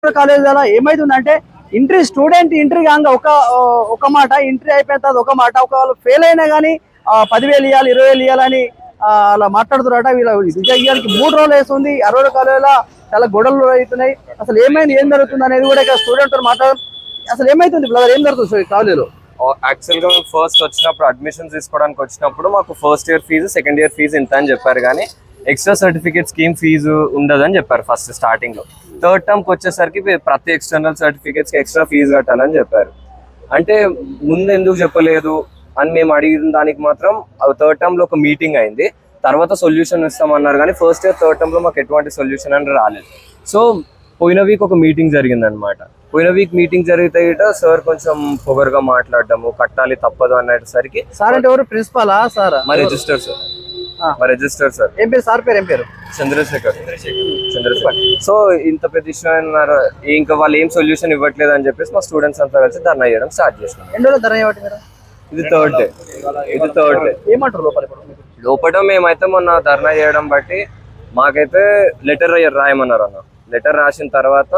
Doctor కాలేజీలో ఏమైతుందంటే student entry కాగా ఒక మాట, ఎంట్రీ అయిపోయిన తర్వాత ఒక మాట, ఒకవేళ ఫెయిల్ అయినా కానీ 10,000 ఇవ్వాలి 20,000 ఇవ్వాలని అలా మాట్లాడుతున్నారట. వీళ్ళ విజయానికి 3 రోజులు వేస్తుంది. అరవై కాలేజీలో చాలా గొడవలు అవుతున్నాయి. అసలు ఏమైంది, ఏం జరుగుతుంది అనేది కూడా ఇక్కడ స్టూడెంట్ మాట్లాడడం. అసలు ఏమైతుంది బ్రదర్, ఏం జరుగుతుంది కాలేజీలో? యాక్చువల్ గా మేము ఫస్ట్ వచ్చినప్పుడు అడ్మిషన్ తీసుకోవడానికి వచ్చినప్పుడు మాకు first year fee, second year fee ఇంత అని చెప్పారు, కానీ ఎక్స్ట్రా సర్టిఫికేట్ స్కీమ్ ఫీజు ఉండదని చెప్పారు ఫస్ట్ స్టార్టింగ్ లో. థర్డ్ టర్మ్కి వచ్చేసరికి ప్రతి ఎక్స్టర్నల్ సర్టిఫికేట్స్ కి ఎక్స్ట్రా ఫీజు కట్టాలని చెప్పారు. అంటే ముందు ఎందుకు చెప్పలేదు అని మేము అడిగిన దానికి మాత్రం థర్డ్ టర్మ్ లో ఒక మీటింగ్ అయింది, తర్వాత సొల్యూషన్ ఇస్తామన్నారు. కానీ ఫస్ట్ ఇయర్ థర్డ్ టర్మ్ లో మాకు ఎటువంటి సొల్యూషన్ అని రాలేదు. సో పోయిన వీక్ ఒక మీటింగ్ జరిగింది అనమాట. పోయిన వీక్ మీటింగ్ జరిగితే సార్ కొంచెం పొగరుగా మాట్లాడడము, కట్టాలి తప్పదు అన్నసరికి. సార్ అంటే ఎవరు, ప్రిన్సిపాలా సార్? మా రిజిస్టర్ సార్, సార్. ఏం పేరు సార్ పేరు? ఏం పేరు? చంద్రశేఖర్. సో ఇంత పెద్ద ఇష్యూ అయినారు, ఇంకా వాళ్ళు ఏం సొల్యూషన్ ఇవ్వట్లేదు అని చెప్పేసి మా స్టూడెంట్స్ అంతా కలిసి ధర్నా చేయడం స్టార్ట్ చేసినాం. ఎన్ని రోజులు ధర్నా చేయబట్టి? ఇది థర్డ్ డే. ఏమంటారు లోపల మేమైతే మొన్న ధర్నా చేయడం బట్టి మాకైతే లెటర్ రాయమన్నారు అన్న. లెటర్ రాసిన తర్వాత